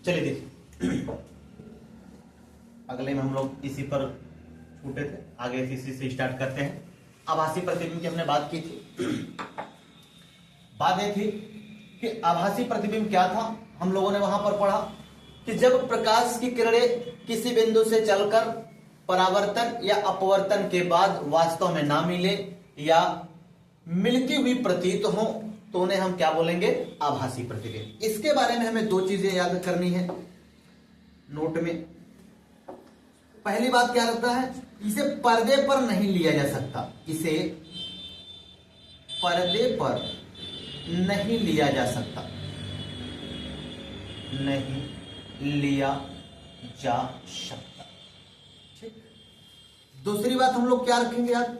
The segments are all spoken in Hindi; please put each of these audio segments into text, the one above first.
चलिए देखिए, अगले में हम लोग इसी पर छूटे थे, आगे इसी से स्टार्ट करते हैं। आभासी प्रतिबिंब की हमने बात की थी। बात यह थी कि आभासी प्रतिबिंब क्या था। हम लोगों ने वहां पर पढ़ा कि जब प्रकाश की किरणें किसी बिंदु से चलकर परावर्तन या अपवर्तन के बाद वास्तव में ना मिले या मिलती हुई प्रतीत हो तो उन्हें हम क्या बोलेंगे, आभासी प्रतिबिंब। इसके बारे में हमें दो चीजें याद करनी है नोट में। पहली बात क्या रहता है, इसे पर्दे पर नहीं लिया जा सकता, इसे पर्दे पर नहीं लिया जा सकता, नहीं लिया जा सकता। ठीक। दूसरी बात हम लोग क्या रखेंगे यार,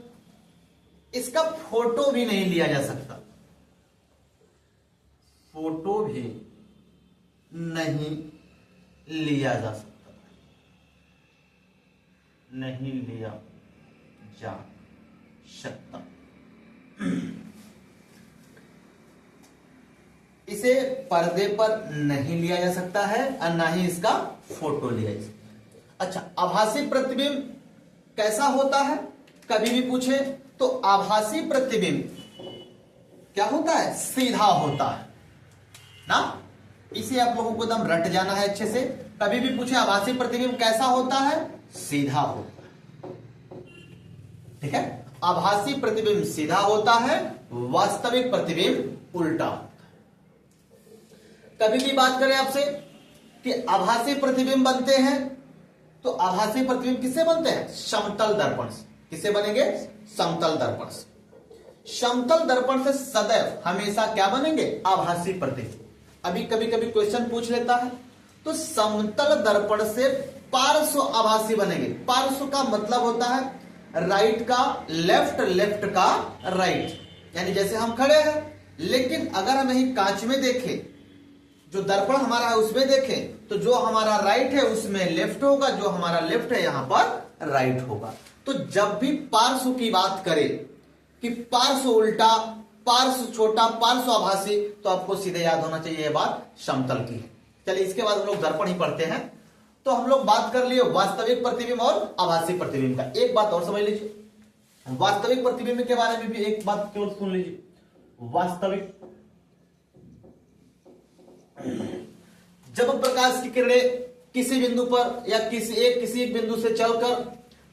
इसका फोटो भी नहीं लिया जा सकता, फोटो भी नहीं लिया जा सकता, नहीं लिया जा सकता। इसे पर्दे पर नहीं लिया जा सकता है और ना ही इसका फोटो लिया जा सकता है। अच्छा, आभासी प्रतिबिंब कैसा होता है, कभी भी पूछे तो आभासी प्रतिबिंब क्या होता है, सीधा होता है ना। इसे आप लोगों को एकदम रट जाना है अच्छे से। कभी भी पूछे आभासी प्रतिबिंब कैसा होता है, सीधा होता है। ठीक है, आभासी प्रतिबिंब सीधा होता है, वास्तविक प्रतिबिंब उल्टा होता है। कभी भी बात करें आपसे कि आभासी प्रतिबिंब बनते हैं तो आभासी प्रतिबिंब किससे बनते हैं, समतल दर्पण से। किससे बनेंगे, समतल दर्पण से। समतल दर्पण से सदैव हमेशा क्या बनेंगे, आभासी प्रतिबिंब। अभी कभी कभी क्वेश्चन पूछ लेता है तो समतल दर्पण से पार्श्व आभासी बनेंगे। पार्श्व का मतलब होता है राइट का लेफ्ट, लेफ्ट का राइट, यानी जैसे हम खड़े हैं, लेकिन अगर हम यही कांच में देखें, जो दर्पण हमारा है उसमें देखें, तो जो हमारा राइट है उसमें लेफ्ट होगा, जो हमारा लेफ्ट है यहां पर राइट होगा। तो जब भी पार्श्व की बात करें कि पार्श्व उल्टा, पार्श्व छोटा, पार्श्व आभासी, तो आपको सीधे याद होना चाहिए यह बात समतल की है। चलिए इसके बाद हम लोग दर्पण ही पढ़ते हैं। तो हम लोग बात कर लिए वास्तविक प्रतिबिंब और आभासी प्रतिबिंब का। एक बात और समझ लीजिए, वास्तविक प्रतिबिंब के बारे में भी एक बात केवल सुन लीजिए। वास्तविक, जब प्रकाश की किरणें किसी बिंदु पर या किसी एक बिंदु से चलकर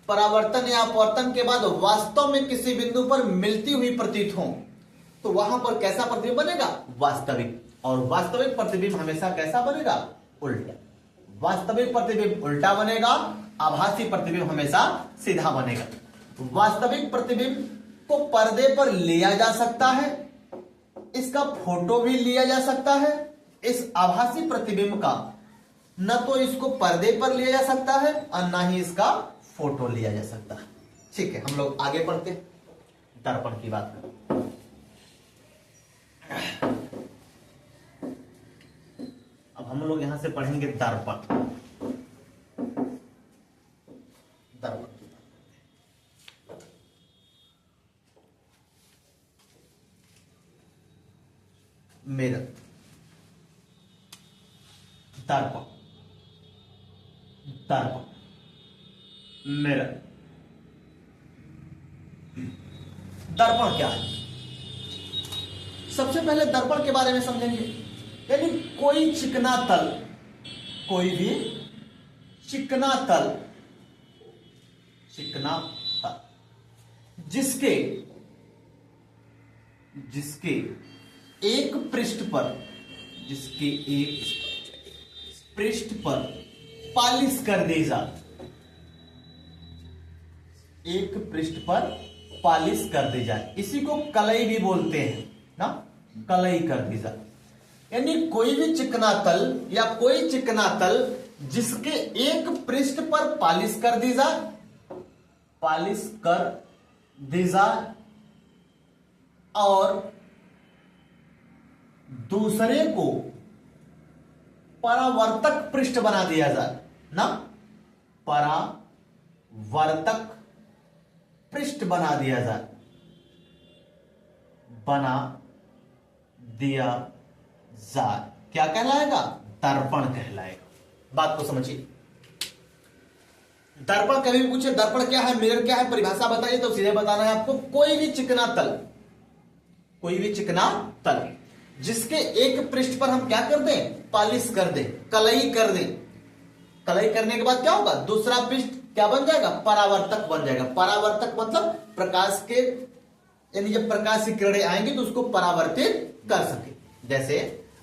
परावर्तन या अपवर्तन के बाद वास्तव में किसी बिंदु पर मिलती हुई प्रतीत हो तो वहां पर कैसा प्रतिबिंब बनेगा, वास्तविक। और वास्तविक प्रतिबिंब हमेशा कैसा बनेगा, उल्टा। वास्तविक प्रतिबिंब उल्टा बनेगा, आभासी प्रतिबिंब हमेशा सीधा बनेगा। वास्तविक प्रतिबिंब को पर्दे पर लिया जा सकता है, इसका फोटो भी लिया जा सकता है। इस आभासी प्रतिबिंब का न तो इसको पर्दे पर लिया जा सकता है और ना ही इसका फोटो लिया जा सकता है। ठीक है, हम लोग आगे बढ़ते हैं, दर्पण की बात करें। अब हम लोग यहां से पढ़ेंगे दर्पण। दर्पण की बात, मिरर, दर्पण, दर्पण, मिरर। दर्पण क्या है, सबसे पहले दर्पण के बारे में समझेंगे। यानी कोई चिकना तल, कोई भी चिकना तल, चिकना तल जिसके एक पृष्ठ पर, जिसके एक पृष्ठ पर पालिश कर दी जाए, एक पृष्ठ पर पालिश कर दी जाए, इसी को कलई भी बोलते हैं ना, कलई कर दी जाए। यानी कोई भी चिकना तल या कोई चिकना तल जिसके एक पृष्ठ पर पालिश कर दी जाए, पालिश कर दी जाए और दूसरे को परावर्तक पृष्ठ बना दिया जाए ना, परावर्तक पृष्ठ बना दिया जाए, बना दिया जाए, क्या कहलाएगा, दर्पण कहलाएगा। बात को समझिए। दर्पण कभी भी पूछे दर्पण क्या है, मिरर क्या है, परिभाषा बताइए, तो सीधे बताना है आपको कोई भी चिकना तल जिसके एक पृष्ठ पर हम क्या कर दें, पॉलिश कर दें, कलई कर दें। कलई करने के बाद क्या होगा, दूसरा पृष्ठ क्या बन जाएगा, परावर्तक बन जाएगा। परावर्तक मतलब प्रकाश के, यानी जब प्रकाश की किरणें आएंगी तो उसको परावर्तित कर सके। जैसे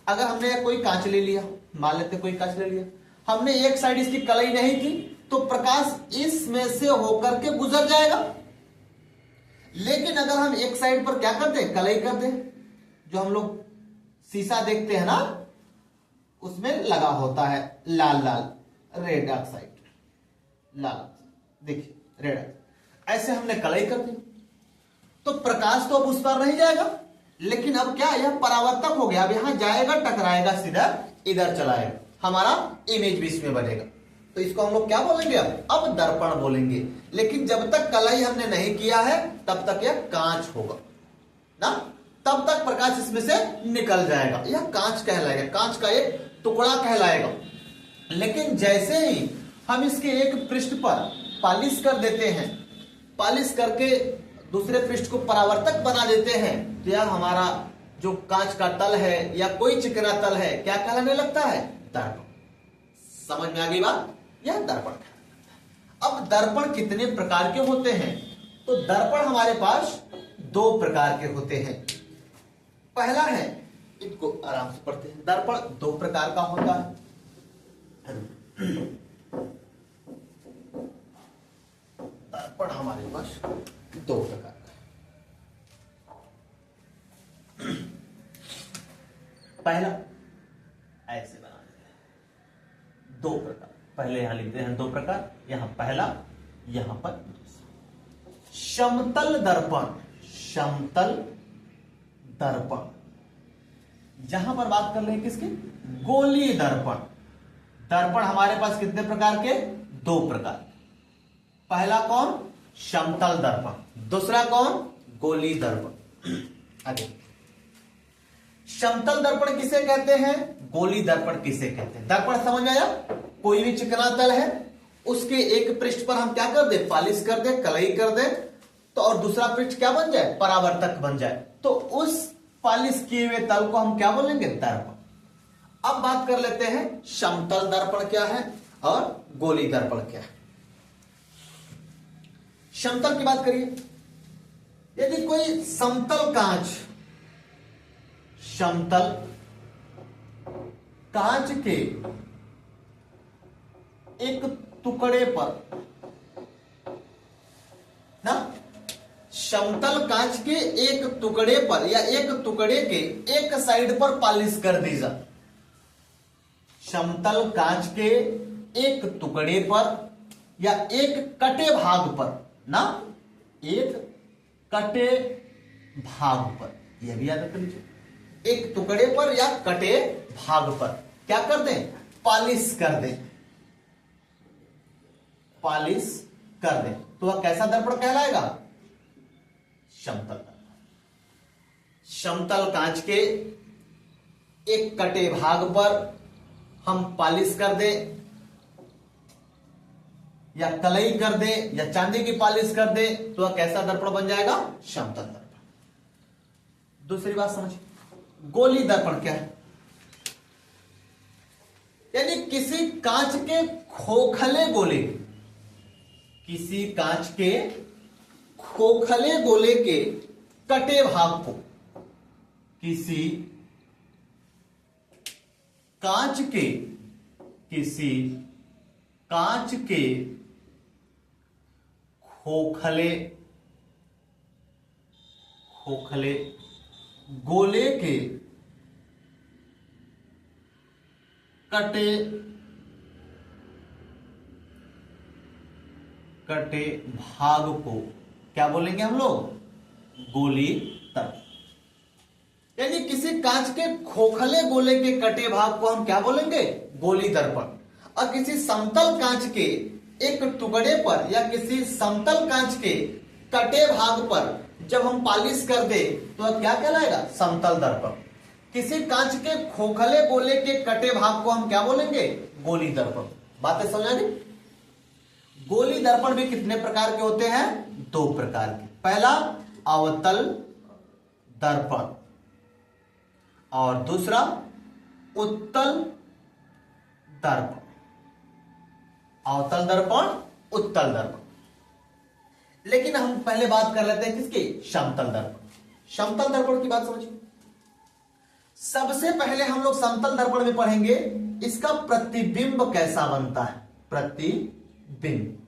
अगर हमने कोई कांच ले लिया, मान लेते कोई कांच ले लिया, हमने एक साइड इसकी कलई नहीं की तो प्रकाश इसमें से होकर के गुजर जाएगा। लेकिन अगर हम एक साइड पर क्या कर दें, कलई कर दें, जो हम लोग शीशा देखते हैं ना, उसमें लगा होता है लाल लाल रेड ऑक्साइड, लाल, देखिए रेड, ऐसे हमने कलई कर दी तो प्रकाश तो अब उस पर नहीं जाएगा, लेकिन अब क्या, यह परावर्तक हो गया। अब यहां जाएगा, टकराएगा, सीधा इधर चलाएगा, हमारा इमेज भी इसमें बनेगा। तो इसको हम लोग क्या बोलेंगे, अब दर्पण बोलेंगे। लेकिन जब तक कलई हमने नहीं किया है तब तक यह कांच होगा ना, तब तक प्रकाश इसमें से निकल जाएगा, यह कांच कहलाएगा, कांच का एक टुकड़ा कहलाएगा। लेकिन जैसे ही हम इसके एक पृष्ठ पर पॉलिश कर देते हैं, पॉलिश करके दूसरे पृष्ठ को परावर्तक बना देते हैं, तो यह हमारा जो कांच का तल है या कोई चिकना तल है क्या कहलाने लगता है, दर्पण। समझ में आ गई बात, यह दर्पण है। अब दर्पण कितने प्रकार के होते हैं, तो दर्पण हमारे पास दो प्रकार के होते हैं। पहला है, इनको आराम से पढ़ते हैं, दर्पण दो प्रकार का होता है। दर्पण हमारे पास दो प्रकार का है। पहला ऐसे बना देते हैं, दो प्रकार, पहले यहां लिखते हैं दो प्रकार, यहां पहला, यहां पर दूसरा। समतल दर्पण, समतल दर्पण, यहां पर बात कर रहे हैं किसकी, गोली दर्पण। दर्पण हमारे पास कितने प्रकार के, दो प्रकार। पहला कौन, समतल दर्पण, दूसरा कौन, गोली दर्पण। आगे, समतल दर्पण किसे कहते हैं, गोली दर्पण किसे कहते हैं। दर्पण समझ में आया, कोई भी चिकना तल है, उसके एक पृष्ठ पर हम क्या कर दे, पॉलिश कर दे, कलई कर दे, तो और दूसरा पृष्ठ क्या बन जाए, परावर्तक बन जाए, तो उस पॉलिश किए हुए तल को हम क्या बोलेंगे, दर्पण। अब बात कर लेते हैं समतल दर्पण क्या है और गोली दर्पण क्या है। समतल की बात करिए, यदि कोई समतल कांच, समतल कांच के एक टुकड़े पर ना, समतल कांच के एक टुकड़े पर या एक टुकड़े के एक साइड पर पॉलिश कर दी जाए, समतल कांच के एक टुकड़े पर या एक कटे भाग पर ना, एक कटे भाग पर, यह भी याद रख लीजिए, एक टुकड़े पर या कटे भाग पर क्या कर दें, पॉलिश कर दें, पॉलिश कर दें, तो वह कैसा दर्पण कहलाएगा, समतल दर्पण। समतल कांच के एक कटे भाग पर हम पॉलिश कर दें या कलई कर दें या चांदी की पॉलिश कर दें, तो वह कैसा दर्पण बन जाएगा, समतल दर्पण। दूसरी बात समझिए, गोली दर्पण क्या है, यानी किसी कांच के खोखले गोले, किसी कांच के खोखले गोले के कटे भाग को, किसी कांच के, किसी कांच के खोखले खोखले गोले के कटे कटे भाग को क्या बोलेंगे हम लोग, गोली दर्पण। यानी किसी कांच के खोखले गोले के कटे भाग को हम क्या बोलेंगे, गोली दर्पण। और किसी समतल कांच के एक टुकड़े पर या किसी समतल कांच के कटे भाग पर जब हम पॉलिश कर दे तो क्या कहलाएगा, समतल दर्पण। किसी कांच के खोखले गोले के कटे भाग को हम क्या बोलेंगे? गोली दर्पण। बातें समझ आ गई? गोली दर्पण भी कितने प्रकार के होते हैं? 2 प्रकार के। पहला अवतल दर्पण और दूसरा उत्तल दर्पण। अवतल दर्पण, उत्तल दर्पण। लेकिन हम पहले बात कर लेते हैं किसकी? समतल दर्पण। समतल दर्पण की बात समझिए। सबसे पहले हम लोग समतल दर्पण में पढ़ेंगे इसका प्रतिबिंब कैसा बनता है। प्रतिबिंब।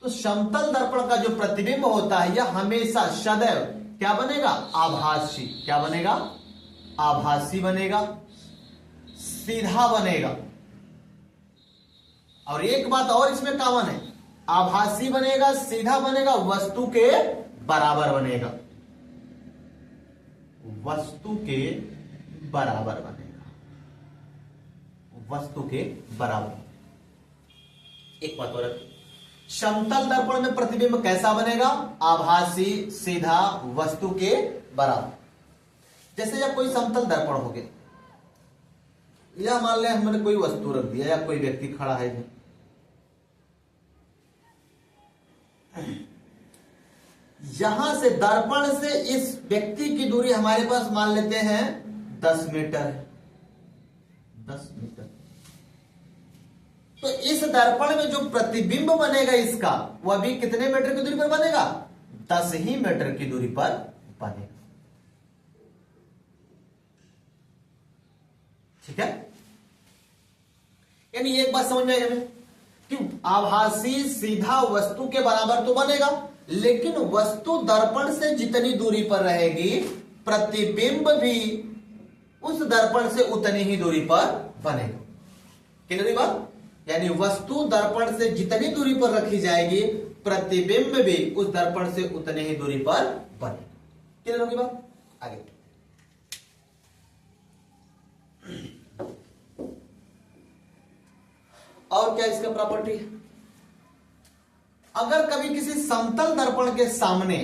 तो समतल दर्पण का जो प्रतिबिंब होता है यह हमेशा सदैव क्या बनेगा? आभासी। क्या बनेगा? आभासी बनेगा, सीधा बनेगा। और एक बात और इसमें कॉमन है, आभासी बनेगा, सीधा बनेगा, वस्तु के बराबर बनेगा। वस्तु के बराबर बनेगा। वस्तु के बराबर। एक बात और, समतल दर्पण में प्रतिबिंब कैसा बनेगा? आभासी, सीधा, वस्तु के बराबर। जैसे जब कोई समतल दर्पण हो गया, या मान लें हमने कोई वस्तु रख दिया या कोई व्यक्ति खड़ा है, यहां से दर्पण से इस व्यक्ति की दूरी हमारे पास मान लेते हैं 10 मीटर है। 10 मीटर। तो इस दर्पण में जो प्रतिबिंब बनेगा इसका, वह भी कितने मीटर की दूरी पर बनेगा? 10 ही मीटर की दूरी पर बनेगा। ठीक है? यानी एक बात समझ में आई हमें कि आभासी, सीधा, वस्तु के बराबर तो बनेगा, लेकिन वस्तु दर्पण से जितनी दूरी पर रहेगी प्रतिबिंब भी उस दर्पण से उतनी ही दूरी पर बनेगा। क्लियर बात? यानी वस्तु दर्पण से जितनी दूरी पर रखी जाएगी प्रतिबिंब भी उस दर्पण से उतनी ही दूरी पर बनेगा। क्लियर होगी बात? आगे और क्या इसका प्रॉपर्टी है? अगर कभी किसी समतल दर्पण के सामने,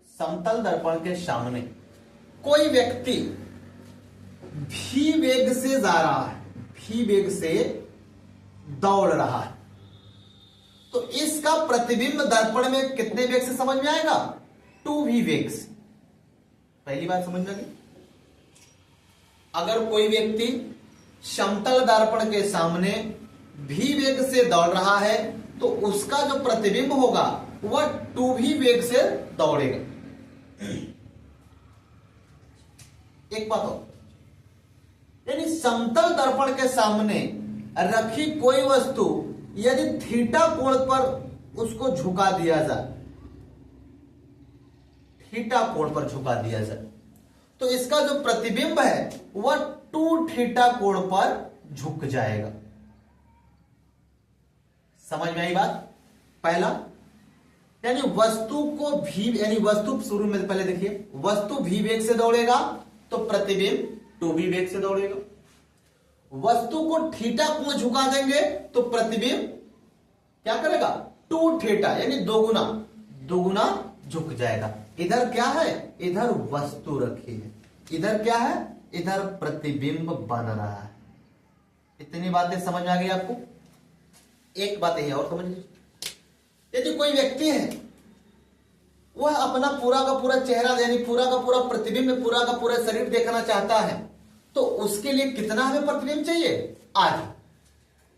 समतल दर्पण के सामने कोई व्यक्ति भी वेग से जा रहा है, भी वेग से दौड़ रहा है, तो इसका प्रतिबिंब दर्पण में कितने वेग से समझ में आएगा? 2v वेग से। पहली बात समझ में आ गई? अगर कोई व्यक्ति समतल दर्पण के सामने भी वेग से दौड़ रहा है तो उसका जो प्रतिबिंब होगा वह 2v वेग से दौड़ेगा। एक बात और, यानी समतल दर्पण के सामने रखी कोई वस्तु यदि थीटा कोण पर उसको झुका दिया जाए, थीटा कोण पर झुका दिया जाए, तो इसका जो प्रतिबिंब है वह 2 थीटा कोण पर झुक जाएगा। समझ में आई बात? पहला, यानी वस्तु को भी, यानी वस्तु शुरू में पहले देखिए, वस्तु भी वेग से दौड़ेगा तो प्रतिबिंब 2v वेग से दौड़ेगा। वस्तु को थीटा कोण झुका देंगे तो प्रतिबिंब क्या करेगा? 2 थीटा, यानी दोगुना झुक जाएगा। इधर क्या है? इधर वस्तु रखी है, इधर क्या है? इधर प्रतिबिंब बन रहा है। इतनी बातें समझ में आ गई आपको? एक बात यही और समझ लीजिए, यदि कोई व्यक्ति है वह अपना पूरा का पूरा चेहरा, यानी पूरा का पूरा प्रतिबिंब, पूरा का पूरा शरीर देखना चाहता है, तो उसके लिए कितना हमें प्रतिबिंब चाहिए? आधा।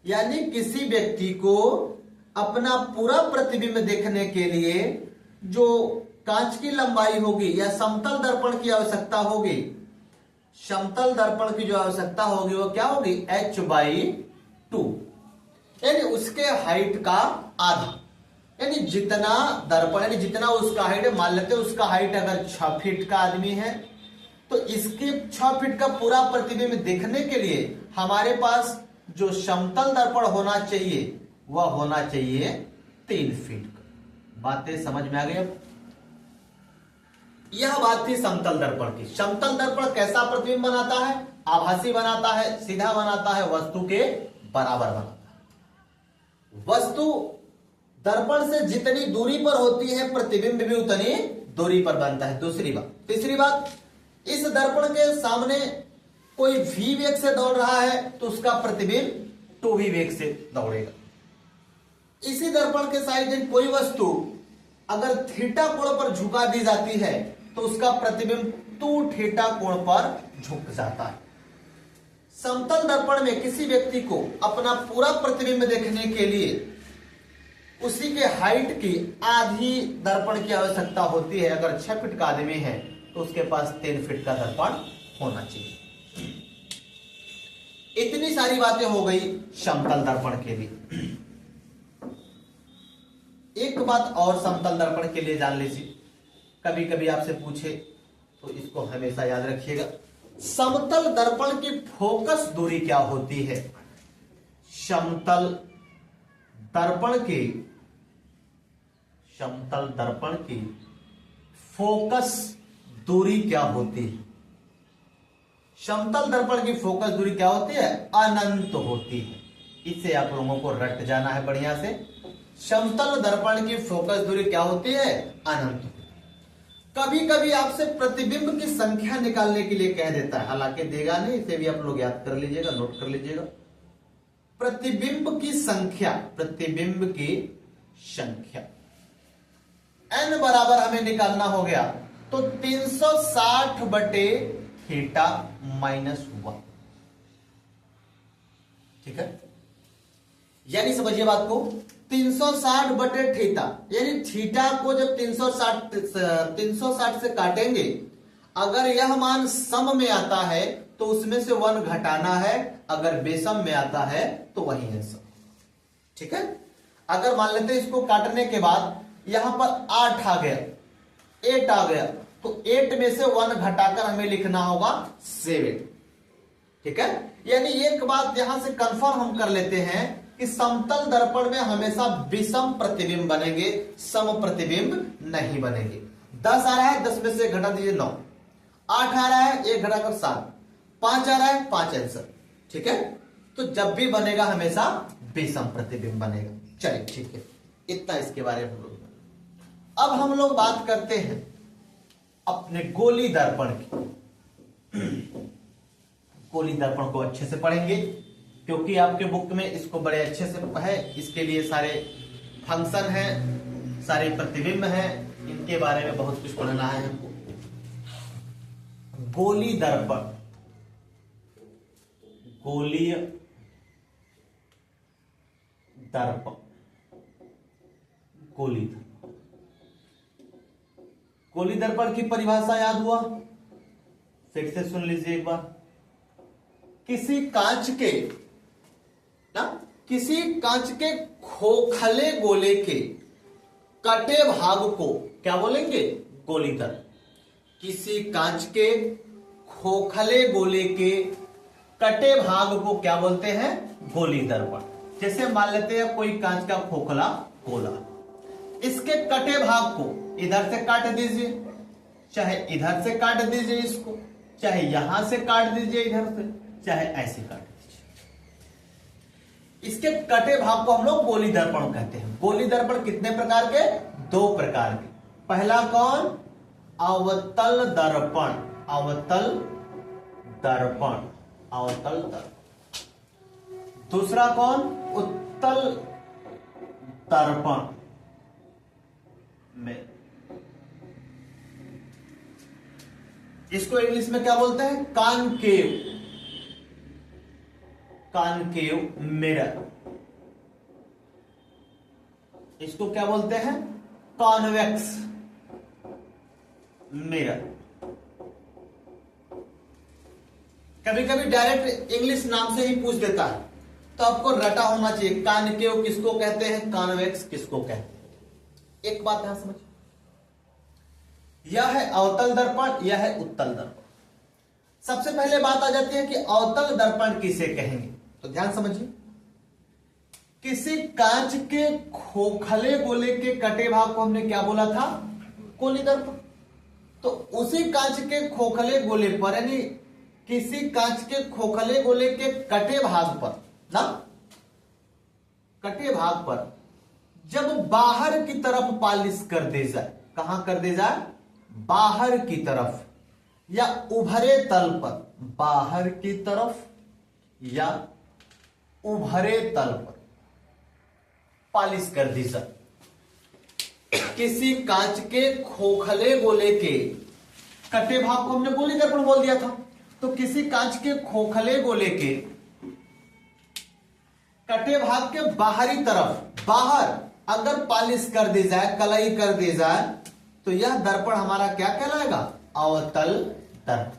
यानी किसी व्यक्ति को अपना पूरा प्रतिबिंब देखने के लिए जो कांच की लंबाई होगी या समतल दर्पण की आवश्यकता होगी, समतल दर्पण की जो आवश्यकता होगी वो क्या होगी? h/2, यानी उसके हाइट का आधा। यानी जितना दर्पण, यानी जितना उसका हाइट है, मान लेते हैं उसका हाइट अगर 6 फीट का आदमी है तो इसके 6 फीट का पूरा प्रतिबिंब देखने के लिए हमारे पास जो समतल दर्पण होना चाहिए वह होना चाहिए 3 फीट का। बातें समझ में आ गई? अब यह बात थी समतल दर्पण की। समतल दर्पण कैसा प्रतिबिंब बनाता है? आभासी बनाता है, सीधा बनाता है, वस्तु के बराबर बनाता है। वस्तु दर्पण से जितनी दूरी पर होती है प्रतिबिंब भी उतनी दूरी पर बनता है। दूसरी बात, तीसरी बात, इस दर्पण के सामने कोई v वेग से दौड़ रहा है तो उसका प्रतिबिंब 2v वेग से दौड़ेगा। इसी दर्पण के साइड कोई वस्तु अगर थीटा कोण पर झुका दी जाती है तो उसका प्रतिबिंब 2 थीटा कोण पर झुक जाता है। समतल दर्पण में किसी व्यक्ति को अपना पूरा प्रतिबिंब देखने के लिए उसी के हाइट की आधी दर्पण की आवश्यकता होती है। अगर 6 फीट का आदमी है तो उसके पास 3 फीट का दर्पण होना चाहिए। इतनी सारी बातें हो गई समतल दर्पण के लिए। एक बात और समतल दर्पण के लिए जान लीजिए, कभी कभी आपसे पूछे तो इसको हमेशा याद रखिएगा। समतल दर्पण की फोकस दूरी क्या होती है? समतल दर्पण की फोकस दूरी क्या होती है? समतल दर्पण की फोकस दूरी क्या होती है? अनंत होती है। इसे आप लोगों को रट जाना है बढ़िया से। समतल दर्पण की फोकस दूरी क्या होती है? अनंत। कभी कभी आपसे प्रतिबिंब की संख्या निकालने के लिए कह देता है, हालांकि देगा नहीं, इसे भी आप लोग याद कर लीजिएगा, नोट कर लीजिएगा। प्रतिबिंब की संख्या n बराबर हमें निकालना हो गया तो 360 बटे थीटा माइनस 1। ठीक है, यानी समझिए बात को, 360 बटे थीटा, यानी थीटा को जब 360 से काटेंगे, अगर यह मान सम में आता है तो उसमें से 1 घटाना है, अगर बेसम में आता है तो वही है सम। ठीक है, अगर मान लेते हैं इसको काटने के बाद यहां पर 8 आ गया, 8 आ गया, तो 8 में से 1 घटाकर हमें लिखना होगा 7। ठीक है, यानी एक बात यहां से कंफर्म हम कर लेते हैं कि समतल दर्पण में हमेशा विषम प्रतिबिंब बनेंगे, सम प्रतिबिंब नहीं बनेंगे। 10 आ रहा है, 10 में से घटा दीजिए 9, 8 आ रहा है, 1 घटाकर 7, 5 आ रहा है, 5 आंसर। ठीक है, तो जब भी बनेगा हमेशा विषम प्रतिबिंब बनेगा। चलिए ठीक है, इतना इसके बारे में। अब हम लोग बात करते हैं अपने गोली दर्पण की। गोली दर्पण को अच्छे से पढ़ेंगे क्योंकि आपके बुक में इसको बड़े अच्छे से है। इसके लिए सारे फंक्शन हैं, सारे प्रतिबिंब हैं, इनके बारे में बहुत कुछ पढ़ना है हमको। गोली दर्पण, गोलीय दर्पण, गोली दर्पण। गोली दर्पण की परिभाषा याद हुआ? फिर से सुन लीजिए एक बार। किसी कांच के खोखले गोले के कटे भाग को क्या बोलेंगे? गोली दर्पण। किसी कांच के खोखले गोले के कटे भाग को क्या बोलते हैं? गोली दर्पण। जैसे मान लेते हैं कोई कांच का खोखला गोला, इसके कटे भाग को इधर से काट दीजिए, चाहे इधर से काट दीजिए इसको, चाहे यहां से काट दीजिए इधर से, चाहे ऐसे काट दीजिए। इसके कटे भाग को हम लोग गोली दर्पण कहते हैं। गोली दर्पण कितने प्रकार के? 2 प्रकार के। पहला कौन? अवतल दर्पण, अवतल दर्पण, अवतल दर्पण। दूसरा कौन? उत्तल दर्पण में, इसको इंग्लिश में क्या बोलते हैं? Concave, concave mirror. इसको क्या बोलते हैं? Convex mirror. कभी कभी डायरेक्ट इंग्लिश नाम से ही पूछ देता है, तो आपको रटा होना चाहिए। कॉनकेव किसको कहते हैं, कॉन्वेक्स किसको कहते हैं। एक बात यहां समझिए, यह है अवतल दर्पण, यह है उत्तल दर्पण। सबसे पहले बात आ जाती है कि अवतल दर्पण किसे कहेंगे, तो ध्यान समझिए। किसी कांच के खोखले गोले के कटे भाग को हमने क्या बोला था? गोली दर्पण। तो उसी कांच के खोखले गोले पर, यानी किसी कांच के खोखले गोले के कटे भाग पर ना, कटे भाग पर जब बाहर की तरफ पालिश कर दे जाए, कहां कर दे जाए? बाहर की तरफ या उभरे तल पर, बाहर की तरफ या उभरे तल पर पॉलिश कर दी जाए। किसी कांच के खोखले गोले के कटे भाग को हमने गोली दर्पण बोल दिया था, तो किसी कांच के खोखले गोले के कटे भाग के बाहरी तरफ, बाहर अगर पॉलिश कर दी जाए, कलई कर दी जाए, तो यह दर्पण हमारा क्या कहलाएगा? अवतल दर्पण।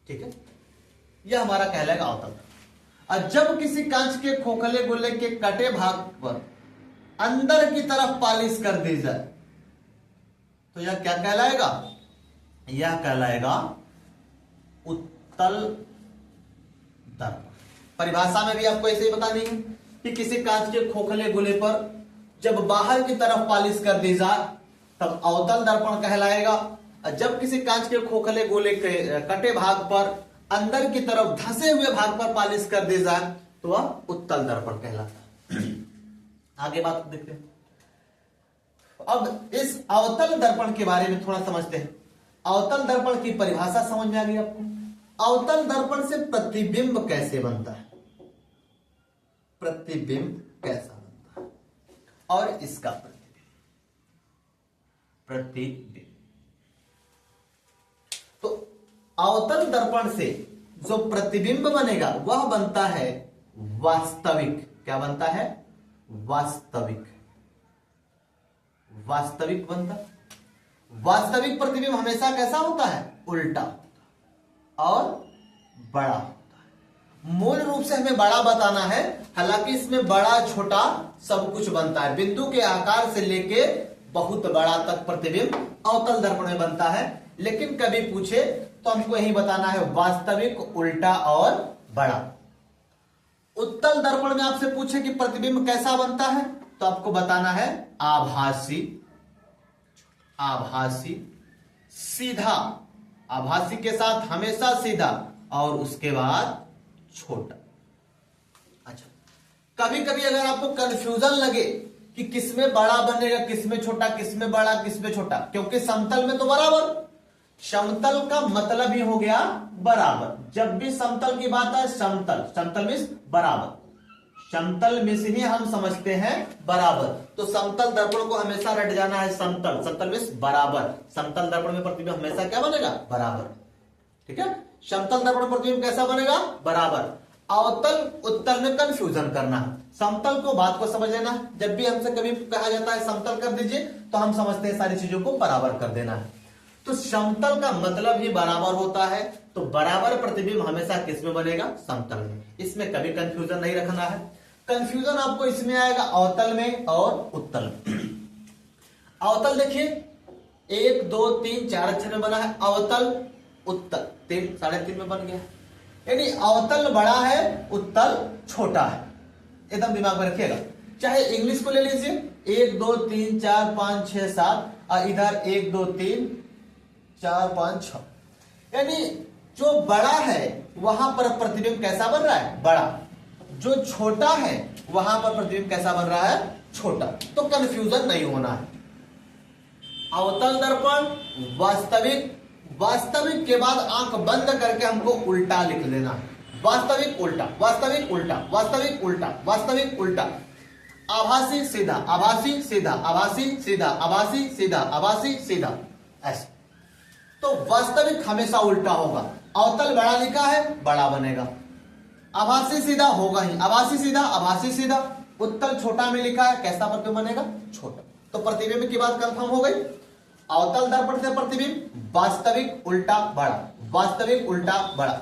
ठीक है, यह हमारा कहलाएगा अवतल दर्पण। और जब किसी कांच के खोखले गोले के कटे भाग पर अंदर की तरफ पॉलिश कर दी जाए, तो यह क्या कहलाएगा? यह कहलाएगा उत्तल दर्पण। परिभाषा में भी आपको ऐसे ही बतानी है कि किसी कांच के खोखले गोले पर जब बाहर की तरफ पॉलिश कर दी जाए तब अवतल दर्पण कहलाएगा, और जब किसी कांच के खोखले गोले के कटे भाग पर अंदर की तरफ धंसे हुए भाग पर पॉलिश कर दी जाए तो वह उत्तल दर्पण कहलाता है। आगे बात देखते हैं। अब इस अवतल दर्पण के बारे में थोड़ा समझते हैं। अवतल दर्पण की परिभाषा समझ में आ गई आपको? अवतल दर्पण से प्रतिबिंब कैसे बनता है, प्रतिबिंब कैसा बनता है, और इसका प्रतिबिंब। तो अवतल दर्पण से जो प्रतिबिंब बनेगा वह बनता है वास्तविक। क्या बनता है? वास्तविक। वास्तविक बनता। वास्तविक प्रतिबिंब हमेशा कैसा होता है? उल्टा और बड़ा होता है। मूल रूप से हमें बड़ा बताना है, हालांकि इसमें बड़ा छोटा सब कुछ बनता है। बिंदु के आकार से लेके बहुत बड़ा तक प्रतिबिंब अवतल दर्पण में बनता है, लेकिन कभी पूछे तो हमको यही बताना है वास्तविक, उल्टा और बड़ा। उत्तल दर्पण में आपसे पूछे कि प्रतिबिंब कैसा बनता है, तो आपको बताना है आभासी, आभासी, सीधा, आभासी के साथ हमेशा सीधा, और उसके बाद छोटा। अच्छा, कभी कभी अगर आपको कंफ्यूजन लगे कि किसमें बड़ा बनेगा, किसमें छोटा, किसमें बड़ा, किसमें छोटा, क्योंकि समतल में तो बराबर, समतल का मतलब ही हो गया बराबर। जब भी समतल की बात है, समतल, समतल मींस बराबर, समतल में से ही हम समझते हैं बराबर। तो समतल दर्पण को हमेशा रट जाना है समतल, समतल मींस बराबर। समतल दर्पण में प्रतिबिंब हमेशा क्या बनेगा? बराबर। ठीक है, समतल दर्पण प्रतिबिंब कैसा बनेगा? बराबर। अवतल उत्तल में कंफ्यूजन करना, समतल को बात को समझ लेना। जब भी हमसे कभी कहा जाता है समतल कर दीजिए, तो हम समझते हैं सारी चीजों को बराबर कर देना है। तो समतल का मतलब ही बराबर होता है, तो बराबर प्रतिबिंब हमेशा किस में बनेगा? समतल में। इसमें कभी कंफ्यूजन नहीं रखना है। कंफ्यूजन आपको इसमें आएगा अवतल में और उत्तल में। अवतल देखिए 1 2 3 4 अक्षर में बना है, अवतल, उत्तल 3 3.5 में बन गया। यानी अवतल बड़ा है, उत्तल छोटा है। एकदम दिमाग में रखिएगा। चाहे इंग्लिश को ले लीजिए, 1 2 3 4 5 6 7, और इधर 1 2 3 4 5 6, यानी जो बड़ा है वहां पर प्रतिबिंब कैसा बन रहा है? बड़ा। जो छोटा है वहां पर प्रतिबिंब कैसा बन रहा है? छोटा। तो कंफ्यूजन नहीं होना है। अवतल दर्पण वास्तविक, वास्तविक के बाद आंख बंद करके हमको उल्टा लिख लेना है। वास्तविक उल्टा, वास्तविक उल्टा, वास्तविक उल्टा, वास्तविक उल्टा, आभासी सीधा, आभासी सीधा, आभासी सीधा, आभासी सीधा, आभासी सीधा, ऐसे। तो वास्तविक हमेशा उल्टा होगा। अवतल बड़ा लिखा है, बड़ा बनेगा। आभासी सीधा होगा ही, आभासी सीधा, आभासी सीधा। उत्तल छोटा में लिखा है, कैसा प्रतिबिंब बनेगा? छोटा। तो प्रतिबिंब की बात कंफर्म हो गई। अवतल दर्पण से प्रतिबिंब वास्तविक उल्टा बड़ा, वास्तविक उल्टा बड़ा।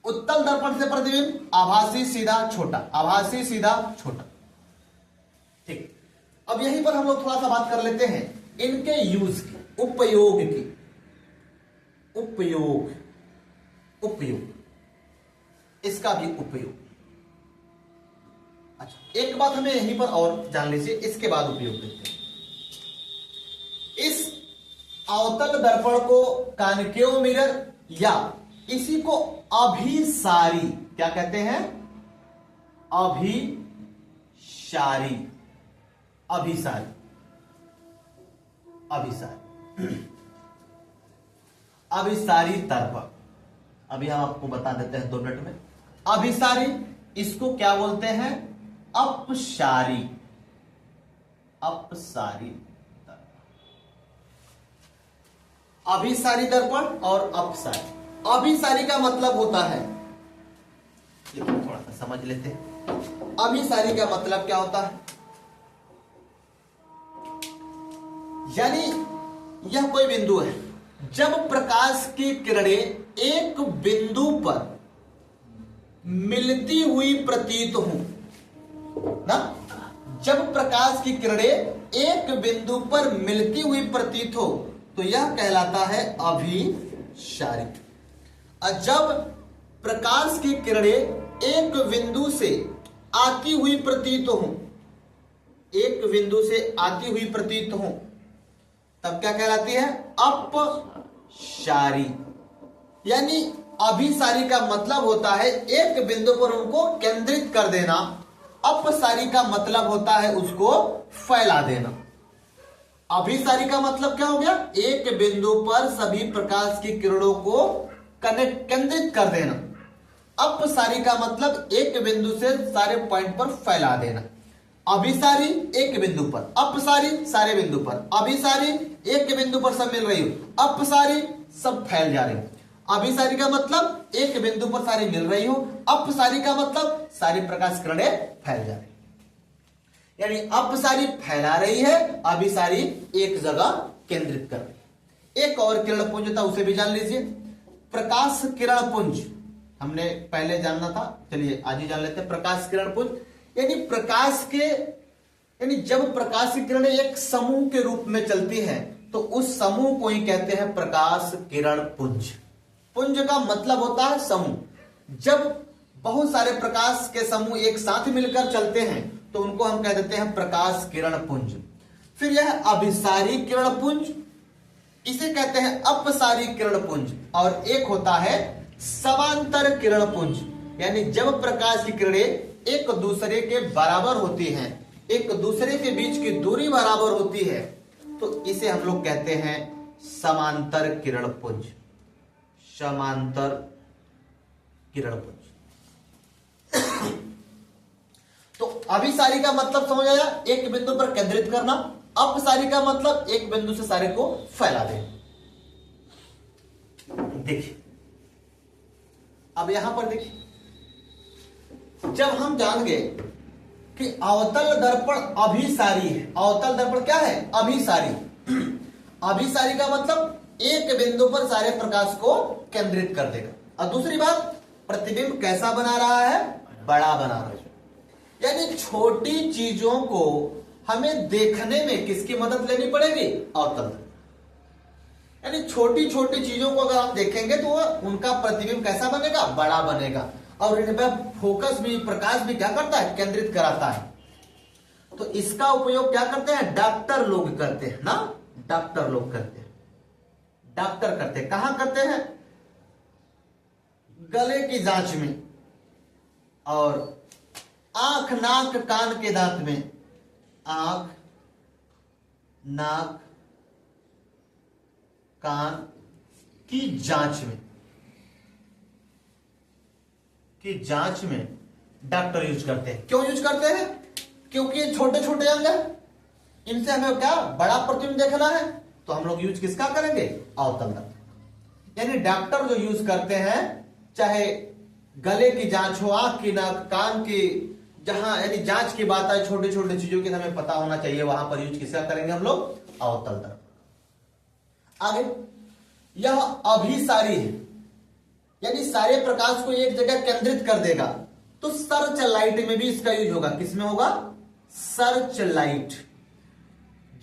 उत्तल दर्पण से प्रतिबिंब आभासी सीधा छोटा, आभासी सीधा छोटा। ठीक, अब यहीं पर हम लोग थोड़ा सा बात कर लेते हैं इनके यूज की, उपयोग की। उपयोग, उपयोग, इसका भी उपयोग। अच्छा, एक बात हमें यहीं पर और जान लीजिए, इसके बाद उपयोग देखते हैं। इस अवतल दर्पण को कॉनकेव मिरर या इसी को अभिसारी क्या कहते हैं? अभिसारी, अभिसारी, अभिसारी। अभिसारी दर्पण, अभी हम आपको बता देते हैं 2 मिनट में। अभिसारी, इसको क्या बोलते हैं? अपसारी। अपसारी दर्पण, अभिसारी दर्पण और अपसारी। अभिसारी का मतलब होता है, थोड़ा सा समझ लेते हैं। अभिसारी का मतलब क्या होता है? यानी यह कोई बिंदु है, जब प्रकाश की किरणें एक बिंदु पर मिलती हुई प्रतीत हो ना, जब प्रकाश की किरणें एक बिंदु पर मिलती हुई प्रतीत हो तो यह कहलाता है अभिसारी। और जब प्रकाश की किरणें एक बिंदु से आती हुई प्रतीत हो, एक बिंदु से आती हुई प्रतीत हो, तब क्या कहलाती है? अपसारी। यानी अभिसारी का मतलब होता है एक बिंदु पर उनको केंद्रित कर देना, अपसारी का मतलब होता है उसको फैला देना। अभिसारी का मतलब क्या हो गया? एक बिंदु पर सभी प्रकाश की किरणों को केंद्रित कर देना। अपसारी का मतलब एक बिंदु से सारे पॉइंट पर फैला देना। अभिसारी एक बिंदु पर, अपसारी सारे बिंदु पर। अभिसारी एक बिंदु पर सब मिल रही हो, अपसारी सब फैल जा रही हो। अभिसारी का मतलब एक बिंदु पर सारी मिल रही हो, अपसारी का मतलब सारी प्रकाश किरणें फैल जा रही, यानी अपसारी फैला रही है, अभिसारी एक जगह केंद्रित कर रही। एक और किरण पुंज था, उसे भी जान लीजिए। प्रकाश किरण पुंज हमने पहले जानना था, चलिए आज ही जान लेते हैं। प्रकाश किरण पुंज यानी प्रकाश के, यानी जब प्रकाश की किरणें एक समूह के रूप में चलती है तो उस समूह को ही कहते हैं प्रकाश किरण पुंज। पुंज का मतलब होता है समूह। जब बहुत सारे प्रकाश के समूह एक साथ मिलकर चलते हैं तो उनको हम कह देते हैं प्रकाश किरण पुंज। फिर यह अभिसारी किरण पुंज, इसे कहते हैं अपसारी किरण पुंज। और एक होता है समांतर किरण पुंज, यानी जब प्रकाश की किरणें एक दूसरे के बराबर होती हैं, एक दूसरे के बीच की दूरी बराबर होती है, तो इसे हम लोग कहते हैं समांतर किरण पुंज। समांतर किरण पुंज। तो अभिसारी का मतलब समझ आया, एक बिंदु पर केंद्रित करना। अपसारी का मतलब एक बिंदु से सारे को फैला देना। देखिए अब यहां पर देखिए, जब हम जान गए कि अवतल दर्पण अभिसारी है, अवतल दर्पण क्या है? अभिसारी। अभिसारी का मतलब एक बिंदु पर सारे प्रकाश को केंद्रित कर देगा। और दूसरी बात, प्रतिबिंब कैसा बना रहा है? बड़ा बना रहा है। यानी छोटी चीजों को हमें देखने में किसकी मदद लेनी पड़ेगी? अवतल दर्पण। यानी छोटी छोटी चीजों को अगर आप देखेंगे तो उनका प्रतिबिंब कैसा बनेगा? बड़ा बनेगा। और इन पर फोकस भी, प्रकाश भी क्या करता है? केंद्रित कराता है। तो इसका उपयोग क्या करते हैं? डॉक्टर लोग करते हैं ना, डॉक्टर लोग करते हैं। डॉक्टर करते हैं, कहां करते हैं? गले की जांच में, और आंख नाक कान के दांत में, आंख नाक कान की जांच में, की जांच में डॉक्टर यूज करते हैं। क्यों यूज करते हैं? क्योंकि ये छोटे छोटे अंग है, इनसे हमें क्या बड़ा प्रतिबिंब देखना है, तो हम लोग यूज किसका करेंगे? अवतल दर्पण। यानी डॉक्टर जो यूज करते हैं, चाहे गले की जांच हो, आंख की, नाक कान की, जहां यानी जांच की बात है, छोटी छोटी चीजों की हमें पता होना चाहिए, वहां पर यूज किसका करेंगे हम लोग? अवतल दर्पण। आगे, यह अभिसारी है, यानी सारे प्रकाश को एक जगह केंद्रित कर देगा। तो सर्च लाइट में भी इसका यूज होगा। किसमें होगा? Search light.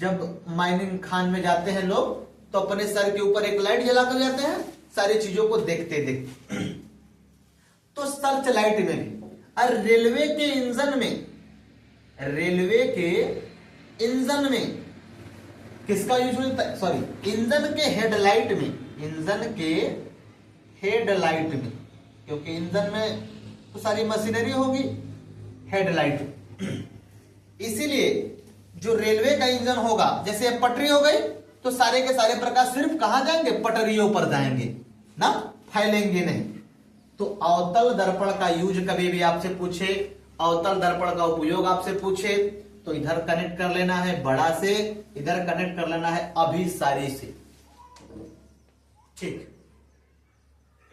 जब माइनिंग खान में जाते हैं लोग तो अपने सर के ऊपर एक लाइट जलाकर जाते हैं, सारी चीजों को देखते देखते। तो सर्च लाइट में भी, और रेलवे के इंजन में, रेलवे के इंजन में किसका यूज होता है? सॉरी, इंजन के हेडलाइट में, इंजन के हेडलाइट में, क्योंकि इंजन में तो सारी मशीनरी होगी, हेडलाइट। इसीलिए जो रेलवे का इंजन होगा, जैसे पटरी हो गई तो सारे के सारे प्रकाश सिर्फ कहां जाएंगे, पटरियों पर जाएंगे ना, फैलेंगे नहीं। तो अवतल दर्पण का यूज कभी भी आपसे पूछे, अवतल दर्पण का उपयोग आपसे पूछे, तो इधर कनेक्ट कर लेना है बड़ा से, इधर कनेक्ट कर लेना है अभिसारी से। ठीक।